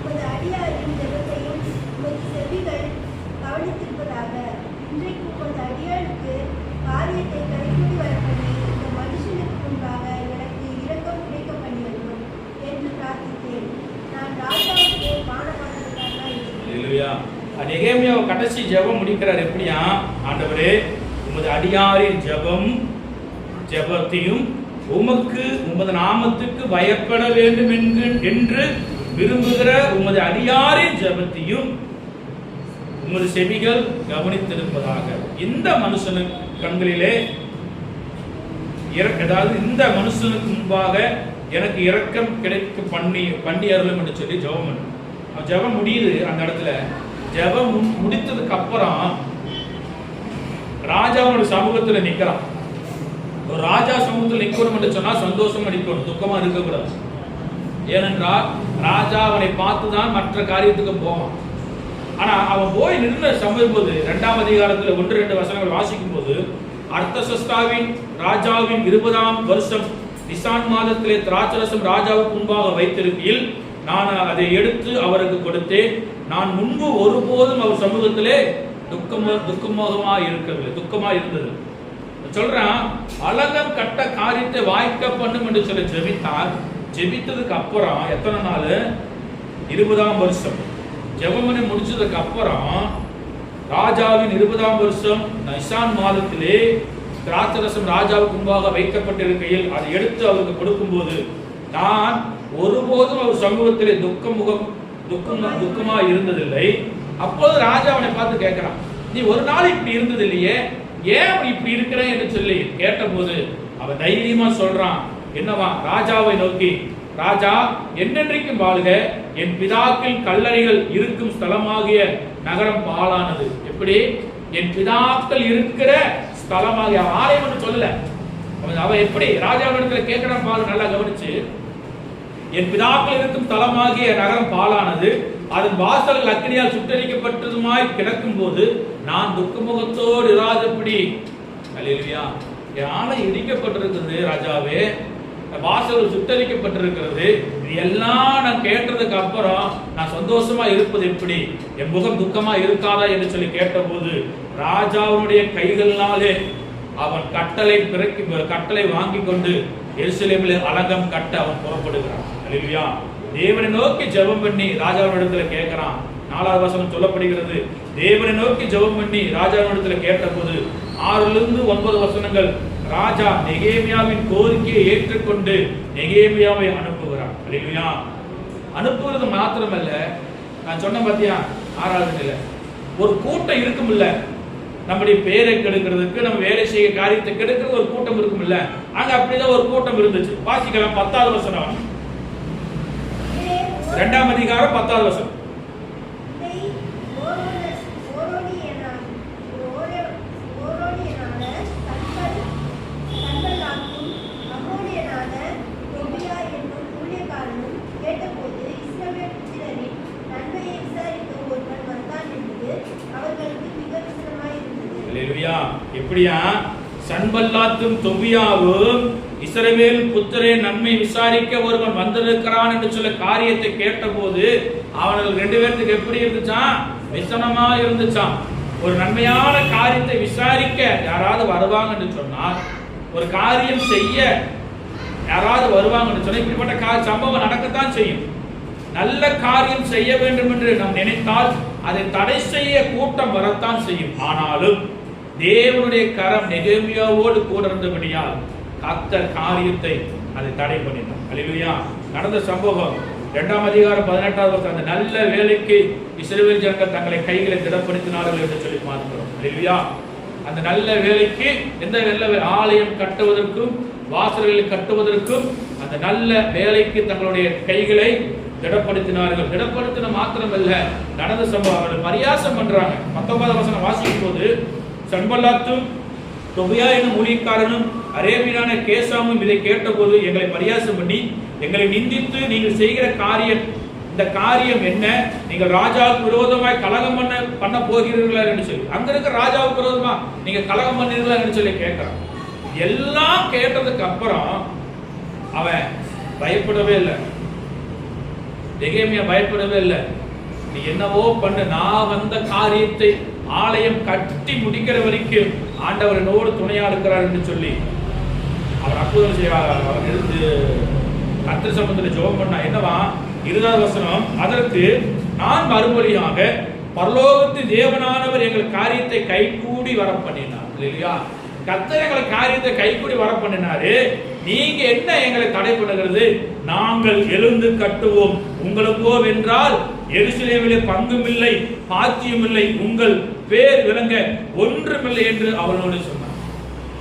உமது அடியாரின் ஜெபத்தையும் உமது செவிகள் கவனித்திருப்பதாக. இன்றைக்கு உமது அடியாருக்கு காரியத்தை கைகூடி வர பண்ணி இந்த மனுஷனுக்கு முன்பாக எனக்கு இரக்கம் கிடைக்க பண்ணி வேண்டும் என்று பிரார்த்தித்தேன். நான் ராஜாவுக்கு பானபாத்திரக்காரனாய் இருக்கிறேன். நெகேமியாவை கடைசி ஜெபம் முடிக்கிறார் எப்படியா? ஆண்டவரே, உமது அடியாரின் ஜெபத்தையும் உமக்கு உமது நாமத்துக்கு பயப்பட வேண்டும் என்று விரும்புகிற உமது அடியாரின் ஜெபத்தையும் உமது செவிகள் கவனித்திருப்பதாக. இந்த மனுஷனுக்கு கண்களிலே அதாவது இந்த மனுஷனுக்கு முன்பாக எனக்கு இரக்கம் கிடைக்க பண்ணி அருளும் என்று சொல்லி ஜெபம் பண்ணு. ஜெபம் முடியுது. அந்த இடத்துல ஜெபம் முடித்ததுக்கு அப்புறம் ராஜாவோட சமூகத்தில் நிற்கிறான். ஒரு ராஜா சமூகத்தில் நிற்கணும் என்று சொன்னா சந்தோஷமா நிற்கணும், துக்கமா இருக்கக்கூடாது. ஏனென்றால் ராஜா அவனை பார்த்துதான் மற்ற காரியத்துக்கு போவான். ஆனா அவன் போய் நின்று சம்பவிக்கும் போது 2ஆம் அதிகாரத்தில் 1-2 வசனங்கள் வாசிக்கும் போது, அர்த்தசஷ்டாவின் ராஜாவின் 20ஆம் வருஷம் நிசான் மாதத்திலே திராட்சரசம் ராஜாவுக்கு முன்பாக வைத்திருக்கையில் நான் அதை எடுத்து அவருக்கு கொடுத்தேன். நான் முன்பு ஒருபோதும் அவர் சமூகத்திலே துக்கமாக இருந்தது. சொல்றான், அலங்கம் கட்ட காரியத்தை வாய்க்க பண்ணும் என்று சொல்லி ஜெபித்தார். ஜெபித்ததுக்கு அப்புறம் எத்தனை நாள்? 20ஆம் வருஷம் ஜெபம் பண்ணி முடிச்சதுக்கு அப்புறம் ராஜாவின் 20ஆம் வருஷம் நிசான் மாதத்திலே திராட்சரசம் ராஜாவுக்கு முன்பாக வைக்கப்பட்டிருக்கையில் அதை எடுத்து அவருக்கு கொடுக்கும்போது நான் ஒருபோதும் அவர் சமூகத்திலே துக்கமா இருந்ததில்லை. அப்போது ராஜா அவனை பார்த்து கேட்கிறான், நீ ஒரு நாள் இப்படி இருந்தது இல்லையே, ஏன் இப்படி இருக்கிற என்று சொல்லி கேட்டபோது அவன் தைரியமா சொல்றான். என்னவா? ராஜாவை நோக்கி, ராஜா, என்னென்றைக்கும் வாழ்க, என் பிதாக்கள் கல்லறைகள் இருக்கும் ஸ்தலமாகிய நகரம் பாழானது. எப்படி? என் பிதாக்கள் இருக்கிற ஸ்தலமாகிய ஆலயம் சொல்லல. அவன் எப்படி ராஜாவிடத்துல கேட்கிறான் பாரு, நல்லா கவனிச்சு. என் பிதாக்கள் இருக்கும் ஸ்தலமாகிய நகரம் பாழானது, அதன் வாசல் அக்கினியால் சுட்டரிக்கப்பட்டதுமாய் கிடக்கும் போது நான் துக்கமுகத்தோடு இராதபடி. அல்லேலூயா. என் ஆலை இடிக்கப்பட்டிருக்கிறது ராஜாவே, வாசல் சுட்டரிக்கப்பட்டிருக்கிறது. இது எல்லாம் நான் கேட்டதுக்கு அப்புறம் நான் சந்தோஷமா இருப்பது எப்படி? என் முகம் துக்கமா இருக்காதா என்று சொல்லி கேட்டபோது ராஜாவுடைய கைகளினாலே அவன் கட்டளை வாங்கி கொண்டு எருசலேமில் அலங்கம் கட்ட அவன் புறப்படுகிறான். அல்லேலூயா. தேவனை நோக்கி ஜெபம் பண்ணி ராஜாவிடத்துல கேட்கிறான். 4ஆவது வசனம் சொல்லப்படுகிறது, தேவனை நோக்கி ஜெபம் பண்ணி ராஜாவிடத்துல கேட்டபோது 6-9 வசனங்கள் ராஜா நெகேமியாவின் கோரிக்கையை ஏற்றுக்கொண்டு நெகேமியாவை அனுப்புகிறான். அல்லேலூயா. அனுப்புகிறது மாத்திரமல்ல, நான் சொன்ன பாத்தியா 6வது நிலை, ஒரு கூட்டம் இருக்கும் இல்ல, நம்முடைய பேரை கெடுக்கிறதுக்கு, நம்ம வேலை செய்ய காரியத்தை கெடுக்கிறது ஒரு கூட்டம் இருக்கும் இல்ல, அங்க அப்படிதான் ஒரு கூட்டம் இருந்துச்சு. வாசிக்கலாம் 10வது வசனம், 2ஆம் அதிகாரம் 10வது வசனம். எப்படியா? சன்பல்லாத்தும் தொபியாவும் இஸ்ரவேல் புத்திரே நன்மை விசாரிக்க ஒருவன் வந்திருக்கிறான் என்று சொல்ல காரியத்தை கேட்டபோது அவர்கள் 2 பேருக்கு எப்படி இருந்துச்சான்? விசனமா இருந்துச்சான். ஒரு நன்மையான காரியத்தை விசாரிக்க யாராவது வருவாங்க என்று சொன்னால், ஒரு காரியம் செய்ய யாராவது வருவாங்க என்று சொன்னால் இப்படிப்பட்ட சம்பவம் நடக்கத்தான் செய்யும். நல்ல காரியம் செய்ய வேண்டும் என்று நாம் நினைத்தால் அதை தடை செய்ய கூட்டம் வரத்தான் செய்யும். ஆனாலும் தேவனுடைய கரம் நெகேமியாவோடு கூட இருந்தபடியால் கர்த்தர் காரியத்தை அதை தடை பண்ணினார். அல்லேலூயா. நடந்த சம்பவம் 2ஆம் அதிகாரம் 18வது வசனம், அந்த நல்ல வேலைக்கு இஸ்ரவேல் ஜனங்கள் தங்களை கைகளை திடப்படுத்தினார்கள் என்று சொல்லி பார்க்கிறோம். அல்லேலூயா. அந்த நல்ல வேலைக்கு, எந்த நல்ல ஆலயம் கட்டுவதற்கும் வாசல்களை கட்டுவதற்கும் அந்த நல்ல வேலைக்கு தங்களுடைய கைகளை திடப்படுத்தினார்கள். திடப்படுத்தின மாத்திரமல்ல, நடந்த சம்பவம் அவர்கள் பரியாசம் பண்றாங்க. 19வது வசனம் வாசிக்கும் போது, சன்பல்லாத்தும் தொபியா என்னும் ஊழியக்காரனும் அரேபியனான கேசாமும் இதை கேட்டபோது எங்களை பரியாசம் பண்ணி எங்களை நிந்தித்து, நீங்கள் செய்கிற காரியம், இந்த காரியம் என்ன? நீங்கள் ராஜாவுக்கு விரோதமாய் கலகம் பண்ண போகிறீர்களா என்று சொல்லி, அங்க இருக்க ராஜாவுக்கு விரோதமா நீங்க கலகம் பண்ணீர்களா என்று சொல்லி கேட்கிறான். எல்லாம் கேட்டதுக்கு அப்புறம் அவன் பயப்படவே இல்லை. நெகேமியா பயப்படவே இல்லை. நீ என்னவோ பண்ணு, நான் வந்த காரியத்தை ஆலயம் கட்டி முடிக்கிற வரைக்கும் ஆண்டவர் என்னோடு துணையா இருக்கிறார் என்று சொல்லி அவர் அற்புதம் செய்வார். அவர் இருந்து கர்த்தர் சமூகத்தில் ஜெபம் பண்ணா. என்னவா? 20வது வசனம், அதற்கு நான் மறுபடியாக பரலோகத்தின் தேவனானவர் எங்கள் காரியத்தை கைகூடி வர பண்ணினார். இல்லையா? கர்த்தர் எங்களை காரியத்தை கைகூடி வர பண்ணினாரு. நீங்க என்ன எங்களை தடை பண்ணுகிறது? நாங்கள் எழுந்து கட்டுவோம், உங்களுக்கோ வென்றால் எருசலேமிலே பங்கும் இல்லை, பாத்தியும் இல்லை, உங்கள் பேர் விளங்க ஒன்றுமில்லை என்று அவளோடு சொன்னார்.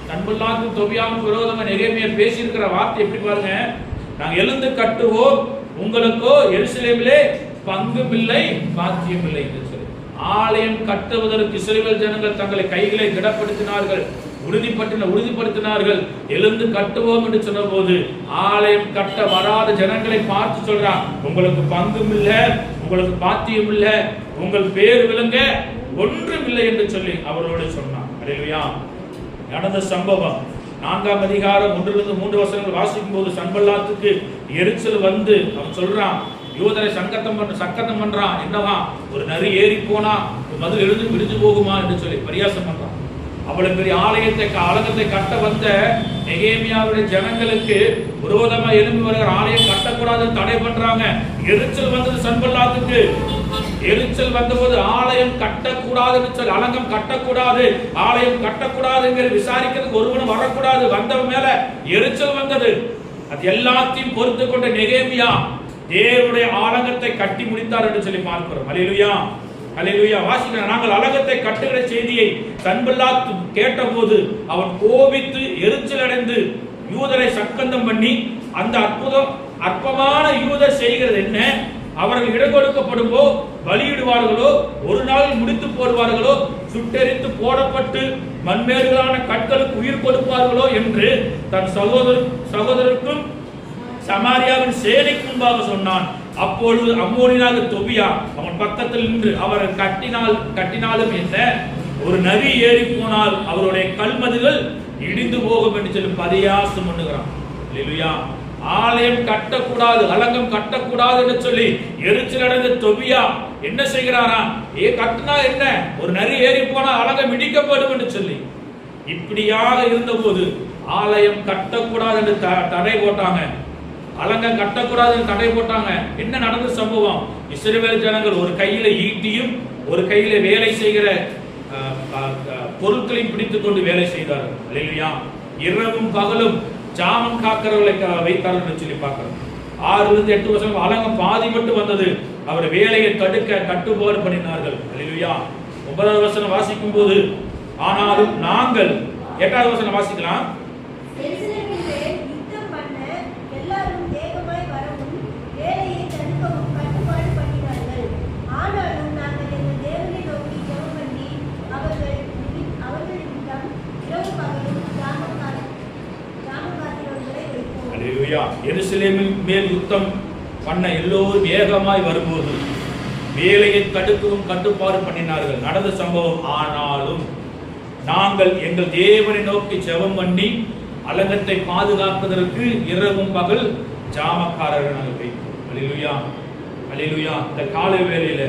சன்பல்லாத்துக்கும் தொபியாவுக்கும் விரோதமா நெகேமியா பேசியிருக்கிற வார்த்தை எப்படி பாருங்க. நாங்கள் எழுந்து கட்டுவோம், உங்களுக்கோ எருசலேமிலே பங்கும் இல்லை, பாத்தியம் இல்லை என்று சொல்லி ஆலயம் கட்டுவதற்கு இஸ்ரவேல் ஜனங்கள் தங்களை கைகளை திடப்படுத்தினார்கள், உறுதிப்படுத்தினார்கள். எழுந்து கட்டுவோம் என்று சொன்ன போது ஆலயம் கட்ட வராத ஜனங்களை பார்த்து சொல்றான், உங்களுக்கு பங்கும் இல்லை, உங்களுக்கு பாத்தியம் இல்லை, உங்கள் பேர் விளங்க ஒன்றும் இல்லை என்று சொல்லி அவரோடு சொன்னான். அல்லேலூயா. நடந்த சம்பவம் 4ஆம் அதிகாரம் 1-3 வசனங்கள் வாசிக்கும் போது சன்பல்லாத்துக்கு எரிச்சல் வந்து அவன் சொல்றான், யூதரை சங்கத்தம் பண்றான். என்னவா, ஒரு நரி ஏறி போனா மதில் எழுந்து விடுத்து போகுமா என்று சொல்லி பரியாசம் பண்றான். அவ்வளவு பெரிய ஆலயத்தை கட்ட வந்த நெகேமியாவுடைய ஜனங்களுக்கு விரோதமா எழும்பி வருகிற ஆலயம் கட்டக்கூடாது தடை பண்றாங்க. எரிச்சல் வந்தது சன்பல்லாத்துக்கு. எரிச்சல் வந்தபோது ஆலயம் கட்டக்கூடாதுன்னு சொல்லி, அலங்கம் கட்டக்கூடாது, ஆலயம் கட்டக்கூடாதுங்கிற விசாரிக்கிறதுக்கு ஒருவனும் வரக்கூடாது. வந்தவன் மேல எரிச்சல் வந்தது. அது எல்லாத்தையும் பொறுத்து கொண்ட நெகேமியா தேவனுடைய ஆலங்கத்தை கட்டி முடித்தார் என்று சொல்லி பார்க்கிறோம். அல்லேலூயா, அல்லேலூயா. வாசிக்கிறோம், நாங்கள் அலங்கத்தை கட்டுகிற செய்தியை சன்பல்லாத் கேட்டபோது அவன் கோபித்து எரிச்சல் அடைந்து யூதரை சக்கந்தம் பண்ணி, அந்த அற்பமான யூதர் செய்கிறது என்ன? அவர்கள் இடம் கொடுக்கப்படும்போ பலியிடுவார்களோ, ஒரு நாளில் முடித்து போடுவார்களோ, சுட்டெரித்து போடப்பட்டு மண்மேடுகளான கற்களுக்கு உயிர் கொடுப்பார்களோ என்று தன் சகோதரருக்கும் சமாரியாவின் சேனைக்கு முன்பாக சொன்னான். அப்பொழுது அம்மோனியனாகிய தொபியா அவன் பக்கத்தில் நின்று, அவர் கட்டினாலும் என்ன, ஒரு நரி ஏறி போனால் அவருடைய கல்மதில்கள் இடிந்து போகும் என்று சொல்லி பரியாசம் பண்ணுகிறான். அல்லேலூயா. ஆலயம் கட்டக்கூடாது, அலங்கம் கட்டக்கூடாது என்று சொல்லி எரிச்சல் அடைந்த தொபியா என்ன செய்கிறாரா, கட்டினா என்ன, ஒரு நரி ஏறி போனா அலங்கம் இடிக்கப்படும் என்று சொல்லி இப்படியாக இருந்த போது ஆலயம் கட்டக்கூடாது என்று தடை போட்டாங்க, அலங்கம் கட்டக்கூடாது என்று தடை போட்டாங்க. என்ன நடந்த சம்பவம்? இஸ்ரவேல் ஜனங்கள் ஒரு கையில ஈட்டியும் ஒரு கையில வேலை செய்கிற பொருட்களையும் பிடித்துக் கொண்டு வேலை செய்தார்கள். அல்லேலூயா. இரவும் பகலும் ஜாமம் காக்கிறவர்களை வைத்தார்கள் என்று சொல்லி பார்க்கிறோம். 6-8 வருஷம் அலங்கம் பாதி மட்டும் வந்தது. அவர் வேலையை தடுக்க கட்டுப்பாடு பண்ணினார்கள். அல்லேலூயா. 9வது வசனம் வாசிக்கும் போது, ஆனாலும் நாங்கள் 8வது வசனம் வாசிக்கலாம். எருசலேமின் மேல் யுத்தம் பண்ண எல்லோரும் வேகமாய் வரும்போது வேலையை தடுக்கவும் கட்டுப்பாடு பண்ணினார்கள். நடந்த சம்பவம். ஆனாலும் நாங்கள் எங்கள் தேவனை நோக்கி ஜெபம் பண்ணி அலங்கத்தை பாதுகாப்பதற்கு இரவும் பகல் ஜாமக்காரர்கள் நாங்கள் வைத்தோம். அல்லேலூயா, அல்லேலூயா. இந்த காலை வேளையில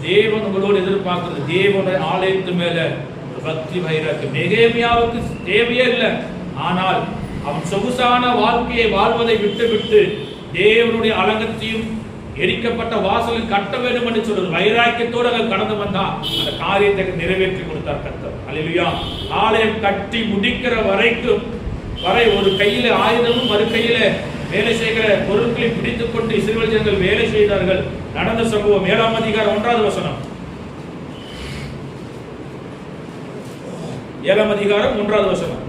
தேவன் உங்களோடு எதிர்பார்க்கிறது, தேவனுடைய ஆலயத்து மேல பக்தி வைராக்கியம். நெகேமியாவுக்கு தேவையே இல்லை. ஆனால் அவன் சொகுசான வாழ்க்கையை வாழ்வதை விட்டு தேவனுடைய அலங்கத்தையும் எரிக்கப்பட்ட வாசலில் கட்ட வேண்டும் என்று சொல்றது வைராக்கியத்தோடு அங்க கடந்து வந்தா அந்த காரியத்தை நிறைவேற்றி கொடுத்தார் கர்த்தர். அல்லேலூயா. ஆலயம் கட்டி முடிக்கிற வரை ஒரு கையில ஆயுதமும் மறு கையில வேலை செய்கிற பொருட்களை பிடித்துக் கொண்டு இஸ்ரவேல் ஜனங்கள் வேலை செய்தார்கள். நடந்த சம்பவம் 7ஆம் அதிகாரம் 1வது வசனம். 7ஆம் அதிகாரம் 1வது வசனம்.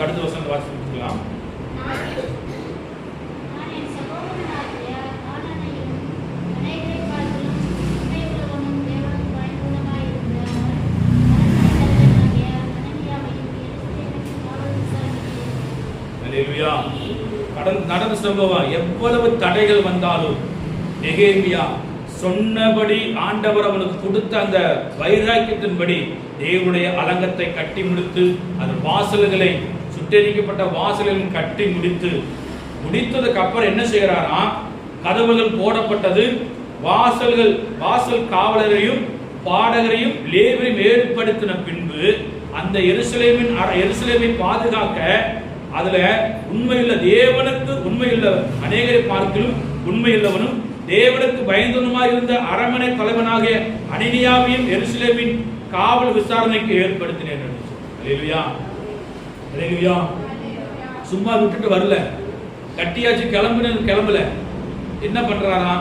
அடுத்த வசனம் வாசிக்கலாம். அல்லேலூயா. நடந்த சம்பவம். எவ்வளவு தடைகள் வந்தாலும் நெகேமியா சொன்னபடி ஆண்டவர் அவனுக்கு கொடுத்த அந்த வைராக்கியத்தின்படி தேவனுடைய அலங்கத்தை கட்டி முடித்து அந்த வாசல்களை சுட்டெரிக்கப்பட்ட வாசல்கள் கட்டி முடித்ததுக்கு அப்புறம் என்ன செய்கிறாரா, கதவுகள் போடப்பட்டது. வாசல் காவலரையும் பாடகரையும் லேவியரையும் ஏற்படுத்தின பின்பு அந்த எருசலேமை பாதுகாக்க அதுல உண்மையுள்ள தேவனுக்கு உண்மையுள்ள அநேகரை பார்க்கிலும் உண்மையுள்ளவனும் தேவனுக்கு பயந்தவனுமாய் இருந்த அரமனை தலைவனாகிய அனனியாவையும் எருசலேமின் காவல் விசாரணைக்கு ஏற்படுத்தினேன். அல்லேலூயா, அல்லேலூயா. சும்மா விட்டுட்டு வரல, கட்டியாச்சு கிளம்பல. என்ன பண்றாரா?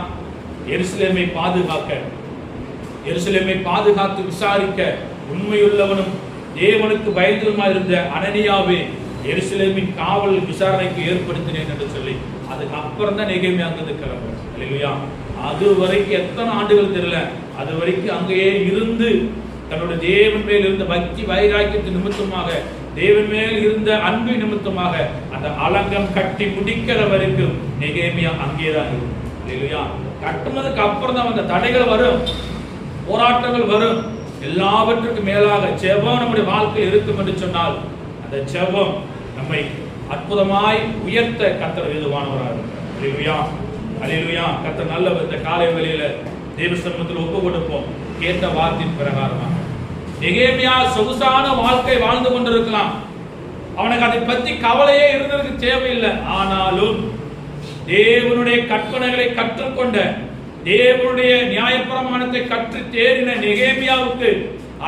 எருசலேமை பாதுகாத்து விசாரிக்க உண்மையுள்ளவனும் தேவனுக்கு பயந்தவனுமாய் இருந்த அனனியாவை எருசலேமின் காவல் விசாரணைக்கு ஏற்படுத்தினேன் என்று சொல்லி அதுக்கு அப்புறம் தான் நெகேமியா அங்கிருந்து கிளம்புறார். அல்லேலூயா. அது வரைக்கும் எத்தனை ஆண்டுகள் தெரியல, அது வரைக்கும் அங்கேயே இருந்து தன்னுடைய தேவன் மேல் இருந்த பக்தி வைராக்கியத்தின் நிமித்தமாக, தேவன் மேல் இருந்த அன்பு நிமித்தமாக அந்த அலங்கம் கட்டி முடிக்கிற வரைக்கும் நெகேமியா அங்கேதான் இருக்கும். அல்லேலூயா. கட்டுனதுக்கு அப்புறம் தான் அந்த தடைகள் வரும், போராட்டங்கள் வரும். எல்லாவற்றுக்கும் மேலாக ஜெபம் நம்முடைய வாழ்க்கையில் இருக்கும் என்று சொன்னால் அந்த ஜெபம் நம்மை அற்புதமாய் உயர்த்த கர்த்தர் ஏதுவானவராக இருக்கிறார். அல்லேலூயா, அல்லேலூயா. கர்த்தர் நல்லவர். இந்த காலை வேளையில தேவ சமூகத்தில் ஒப்பு கொடுப்போம். கேட்ட வார்த்தையின் பிரகாரமாக நெகேமியா சொகுசான வாழ்க்கை வாழ்ந்து கொண்டிருக்கலாம், அவனுக்கு அதை பற்றி கவலையே இருந்ததுக்கு தேவையில்லை. ஆனாலும் தேவனுடைய கற்பனைகளை கற்றுக்கொண்ட, தேவனுடைய நியாயப்பிரமாணத்தை கற்று தேறின நெகேமியாவுக்கு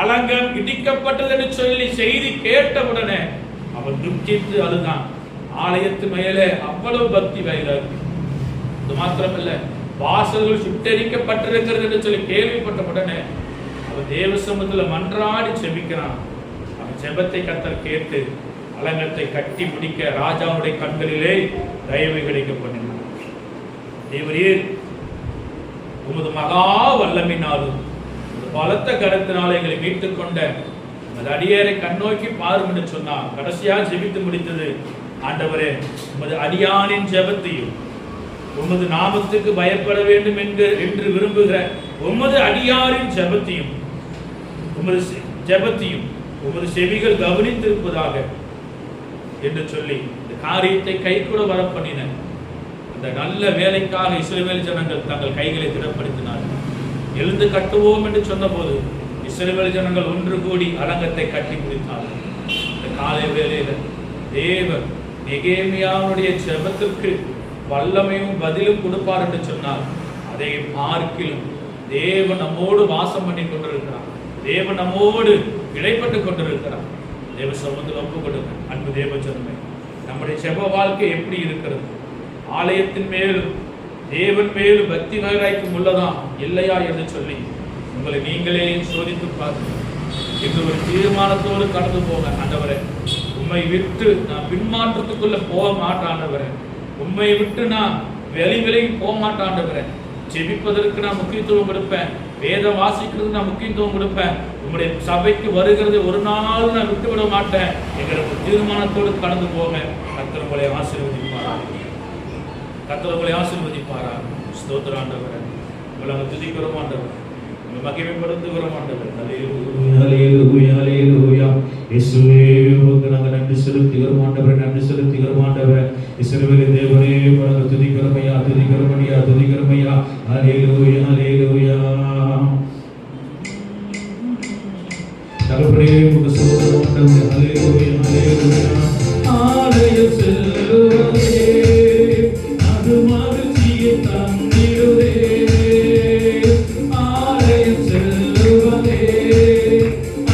அலங்கம் இடிக்கப்பட்டது என்று சொல்லி செய்தி கேட்டவுடனே அவன் துக்கித்து அழுதான். ஆலயத்து மேலே அவ்வளவு பக்தி வைராகி. இது மாத்திரமல்ல, வாசல்கள் சுட்டெரிக்கப்பட்டிருக்கிறது என்று சொல்லி கேள்விப்பட்ட உடனே அவன் தேவ சமூகத்தில் மன்றாடி செபிக்கிறான். அவன் ஜெபத்தை கர்த்தர் கேட்டு அலங்கத்தை கட்டி முடிக்க ராஜாவுடைய கண்களிலே தயவு கிடைக்க பண்ணினான். தேவரீர் உமது மகா வல்லமினாலும் பலத்த கரத்தினால எங்களை மீட்டுக் கொண்ட உமது அடியாரை கண்ணோக்கி பாரும் என்று சொன்னார். கடைசியாக ஜெபித்து முடித்தது, ஆண்டவரே உமது அடியானின் ஜெபத்தையும் உமது நாமத்துக்கு பயப்பட வேண்டும் என்று விரும்புகிற உமது அடியாரின் ஜெபத்தையும் உமது செவிகள் கவனித்திருப்பதாக என்று சொல்லி இந்த காரியத்தை கைகூட வர பண்ணின அந்த நல்ல வேலைக்காக இஸ்ரவேல் ஜனங்கள் தங்கள் கைகளை திடப்படுத்தினார்கள். எழுந்து கட்டுவோம் என்று சொன்ன போது இஸ்ரவேல் ஜனங்கள் ஒன்று கூடி அலங்கத்தை கட்டி முடித்தார்கள். இந்த காலை வேளையில தேவன் நெகேமியாவுடைய ஜெபத்திற்கு வல்லமையும் பதிலும் கொடுப்பார் என்று சொன்னார். அதை பார்க்கிலும் தேவன் நம்மோடு வாசம் பண்ணி கொண்டிருக்கிறார், தேவன் நம்மோடு இடைப்பட்டு கொண்டிருக்கிறார். தேவ சமூகத்தில் ஒப்பு கொடுங்க. அன்பு தேவ ஜனமே, நம்முடைய ஜெப வாழ்க்கை எப்படி இருக்கிறது? ஆலயத்தின் மேலும் தேவன் மேலும் பக்தி வைராக்கியம் உள்ளதா இல்லையா என்று சொல்லி உங்களை நீங்களே சோதித்து பார்த்து இன்று ஒரு தீர்மானத்தோடு கடந்து போங்க. ஆண்டவரே, உம்மை விட்டு நான் பின்மாற்றத்துக்குள்ள போக மாட்டாண்டவரே, உம்மை விட்டு நான் விலகி போக மாட்டாண்டவரே. ஜெபிப்பதற்கு நான் முக்கியத்துவம் கொடுப்பேன், வேதம் வாசிக்கிறதுக்கு நான் முக்கியத்துவம் கொடுப்பேன், உங்களுடைய சபைக்கு வருகிறது ஒரு நாள் நான் விட்டு விட மாட்டேன் எங்களுக்கு தீர்மானத்தோடு கடந்து போங்க. கர்த்தர் உங்களை ஆசீர்வதிப்பாரா. ஸ்தோத்திர ஆண்டவரே, உங்களை துதிக்கிறோம் ஆண்டவர், உங்களை மகிமைப்படுத்துகிறோம் ஆண்டவர். ஹல்லேலூயா, ஹல்லேலூயா. இயேசுவே, உமக்கு நாங்கள் நன்றி செலுத்துகிறோம் ஆண்டவரே, நன்றி செலுத்துகிறோம் ஆண்டவரே. இஸ்ரவேலின் தேவனே, உங்களை துதிக்கிறோம் ஐயா, துதிக்கிறோம் ஐயா, துதிக்கிறோம் ஐயா. ஹல்லேலூயா, ஹல்லேலூயா. தகப்பனே, உமக்கு ஸ்தோத்திரம் ஆண்டவரே. ஹல்லேலூயா, ஹல்லேலூயா. ஆலயம் செல்லுவதே அது மகிழ்ச்சியை தந்திடுதே, ஆலயம் செல்லுவதே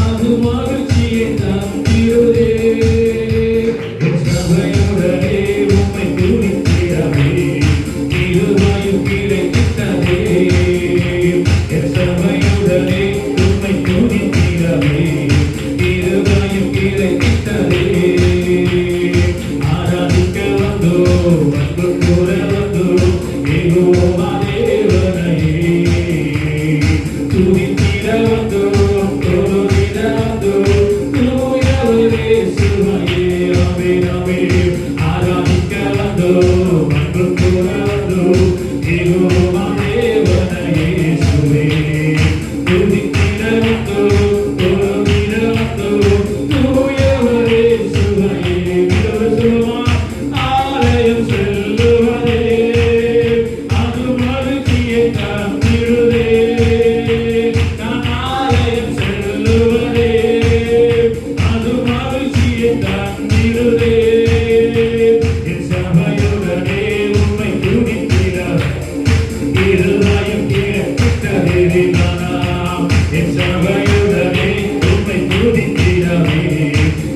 அது மகிழ்ச்சியை தந்திடுதே. சபையுடனே உம்மை துதித்திடவே இருவாயும் கிடைத்ததே. என் சபையுடனே உம்மை துதித்திடவே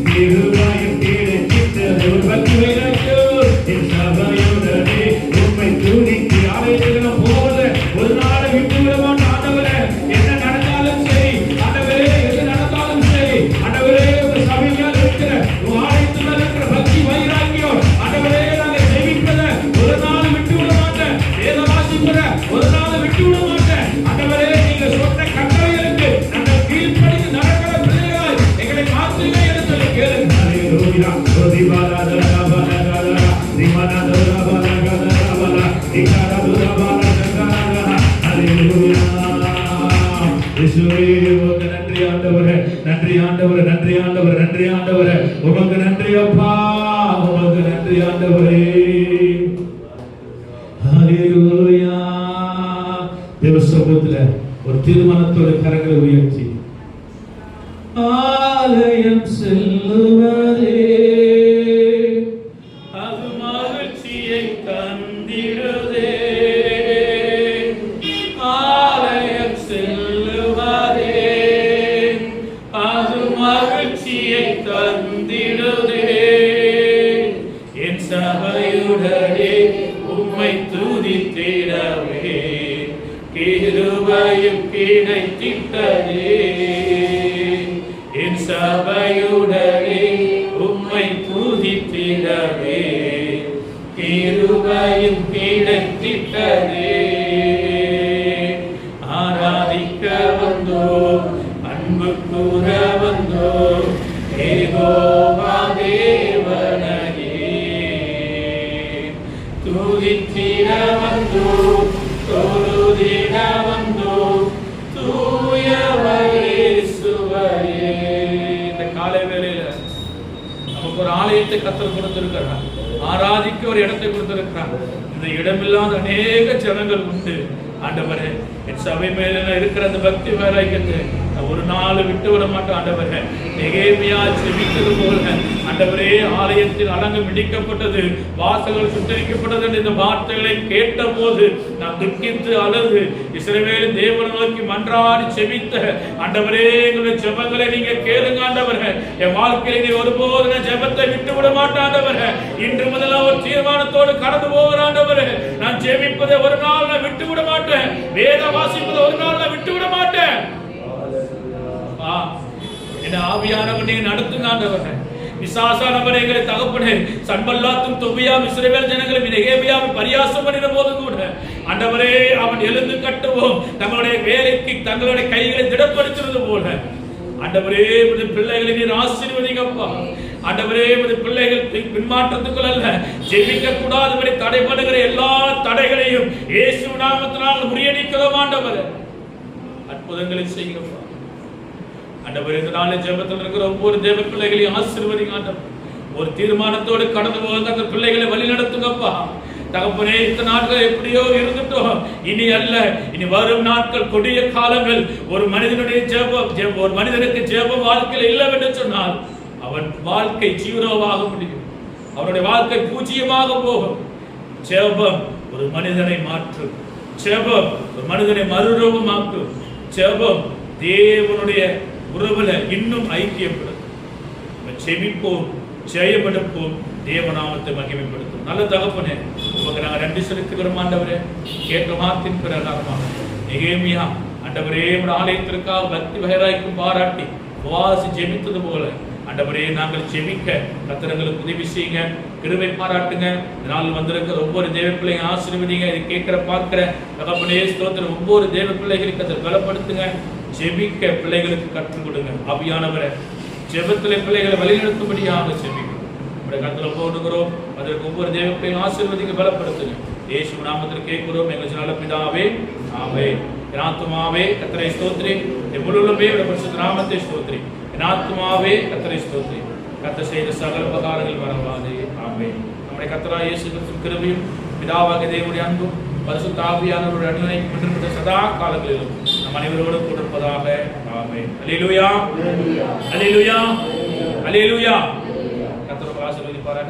கிருபையும் கிடைத்திட்டது. ஒரு பக்தி வைராக்கியம். என் சபையுடனே உம்மை துதித்து ஆலயத்தில் போல ஒரு நாளை விட்டு விட மாட்டோம். ஆண்டவரே, என்ன நடந்தாலும் சரி, ஆண்டவரே, எது நடந்தாலும் சரி, ஆண்டவரே, ஒரு சபையால் இருக்கிற ஆலயத்தில் இருக்கிற பக்தி வைராக்கியம், ஆண்டவரே, நாங்கள் ஜெபிப்பதை ஒரு நாள் விட்டு விட மாட்டேன். வேத வாசிப்பதை ஒரு நாள் விட்டு விட மாட்டேன். ஆண்டவரே, நீங்க சொன்ன கட்டளைகளுக்கு நாங்கள் கீழ்ப்படிந்து நடக்கிற பிள்ளைகளாய் எங்களை மாற்றுங்க என்று சொல்லி கேளுங்க. ஹல்லேலூயா. நன்றி ஆண்டவரே, நன்றி ஆண்டவரே, நன்றி ஆண்டவரே, நன்றி ஆண்டவரே. உமக்கு நன்றி அப்பா, உமக்கு நன்றி ஆண்டவரே. ஹல்லேலூயா. தேவ சமூகத்துல ஒரு தீர்மானத்தோட கரங்களை உயர்த்தி ஆலயம் செல்லுவதே அது மகிழ்ச்சியை தந்திடுதே. ஆலயம் செல்லுவதே அது மகிழ்ச்சியை தந்திடுதே. என் சபையுடனே உம்மை துதித்திடவே கிருபையும் கிடைத்திட்டதே. என் சபையுடனே உம்மை துதித்திடவே கிருபையும் கிடைத்திட்டதே. ஆராதிக்க வந்தோம், அன்பு கூற வந்தோம், யெகோவா தேவனையே துதித்திட வந்தோம், தொழுதிட வந்தோம், தூயவரே இயேசுவையே. இந்த காலை வேளையில நமக்கு ஒரு ஆலயத்தை கர்த்தர் கொடுத்திருக்கிறார், ஆராதிக்க ஒரு இடத்தை கொடுத்திருக்கிறார். இந்த இடமில்லாத அநேக ஜனங்கள் உண்டு. ஆண்டவரே, என் சபை மேல இருக்கிற அந்த பக்தி வைராக்கியத்தை ஒரு நாள் விட்டு விட மாட்டோம். ஆண்டவரே, நெகேமியா ஜெபித்தது போல ஆண்டவரே, ஆலயத்தில் அலங்கம் இடிக்கப்பட்டது, வாசல்கள் சுட்டரிக்கப்பட்டது என்ற இந்த வார்த்தைகளை கேட்ட போது நான் துக்கித்து அழுது இஸ்ரவேலின் தேவனை நோக்கி மன்றாடி ஜெபித்த ஆண்டவரே, எங்களுடைய ஜெபங்களை நீங்க கேளுங்க ஆண்டவரே. என் வாழ்க்கையில நீ ஒருபோது ஜெபத்தை விட்டு விட மாட்டேன் ஆண்டவரே. இன்று முதல்ல ஒரு தீர்மானத்தோடு கடந்து போகிற ஆண்டவரே, நான் ஜெபிப்பதை ஒரு நாள் நான் விட்டு விட மாட்டேன். வேத வாசிப்பதை ஒரு நாள் நான் விட்டு விட மாட்டேன். என்ன ஆவியானவர் நீங்க நடத்துங்க ஆண்டவரே. விசாசானவரே, எங்களை தகப்பனே, சன்பல்லாத்தும் தொபியாம் இஸ்ரவேல் ஜனங்களும் நெகேமியாவை பரியாசம் பண்ணின போது கூட ஆண்டவரே, அவன் எழுந்து கட்டுவோம் தங்களுடைய வேலைக்கு தங்களுடைய கைகளை திடப்படுத்துவது போல ஆண்டவரே, பிள்ளைகளை நீர் ஆசீர்வதிங்கப்பா. ஆண்டவரே, பிள்ளைகள் பின்மாற்றத்துக்குள் அல்ல, ஜெபிக்க கூடாதபடி தடைபடுகிற எல்லா தடைகளையும் இயேசு நாமத்தினால் முறியடிக்கிறோம் ஆண்டவரே. அற்புதங்களை செய்யுங்கப்பா ஆண்டவரே. இந்த நாளை ஜெபத்தில் இருக்கிற ஒவ்வொரு தேவ பிள்ளைகளையும் ஆசீர்வதிங்க ஆண்டவரே. ஒரு தீர்மானத்தோடு கடந்து போக அந்த பிள்ளைகளை வழி நடத்துங்கப்பா தகப்பனே. இந்த நாட்கள் எப்படியோ இருந்துட்டோம், இனி அல்ல, இனி வரும் நாட்கள் கொடிய காலங்கள். ஒரு மனிதனுடைய ஜெபம், ஒரு மனிதனுக்கு ஜெபம் வாழ்க்கையில் இல்லை என்று சொன்னால் அவன் வாழ்க்கை ஜீரோவாக முடியும், அவனுடைய வாழ்க்கை பூஜ்ஜியமாக போகும். ஜெபம் ஒரு மனிதனை மாற்றும், ஜெபம் ஒரு மனிதனை மறுரூபமாக்கும், ஜெபம் தேவனுடைய உறவுல இன்னும் ஐக்கியப்படும். ஜெபிப்போம், ஜெயமெடுப்போம், தேவநாமத்தை மகிமைப்படுத்தும். நல்ல தகப்பனே, உமக்கு நாங்கள் நன்றி செலுத்துகிறோம் ஆண்டவரே. கேட்ட வார்த்தையின் பிரகாரமாக நெகேமியா ஆண்டவரே, ஆலயத்திற்காக பக்தி வைராக்கியம் பாராட்டி வாசி ஜெபித்தது போல ஆண்டவரே, நாங்கள் ஜெபிக்க கர்த்தர்களுக்கு உதவி செய்யுங்க, கிருபை பாராட்டுங்க. இதனால் வந்திருக்கிற ஒவ்வொரு தேவ பிள்ளைங்க ஆசீர்வதிங்க. இதை கேட்கிற பார்க்கிற தகப்பனே ஸ்தோத்திரம், ஒவ்வொரு தேவ பிள்ளைகளுக்கு அதை பலப்படுத்துங்க. ஜெபிக்க பிள்ளைகளுக்கு கற்றுக் கொடுங்க. ஆவியானவரை ஜெபத்திலே பிள்ளைகளை வழிநடத்தும்படியாக ஜெபிக்கிறோம். நம்முடைய கருத்தில் போடுகிறோம். அதற்கு ஒவ்வொரு தேவ பிள்ளைகளும் ஆசீர்வதிங்க, பலப்படுத்துங்க. இயேசு நாமத்தில் கேட்கிறோம் எங்கள் நல்ல பிதாவே, ஆமென். என் ஆத்துமாவே கர்த்தரை ஸ்தோத்திரி, என் முழு உள்ளமே பரிசுத்த நாமத்தை ஸ்தோத்திரி. என் ஆத்துமாவே கர்த்தரை ஸ்தோத்திரி, கர்த்தர் செய்த சகல உபகாரங்கள் மறவாதே. ஆமென். நம்முடைய கர்த்தராகிய இயேசு கிறிஸ்துவின் கிருபையும் பிதாவாகிய தேவனுடைய அன்பும் பரிசுத்த ஆவியானவருடைய அனுகிரகமும் சதா காலங்களிலும் நம் அனைவரோடும் கூட இருப்பதாக. ஆமென். அல்லேலூயா, அல்லேலூயா, அல்லேலூயா. கர்த்தர் ஆசீர்வதிப்பாராக.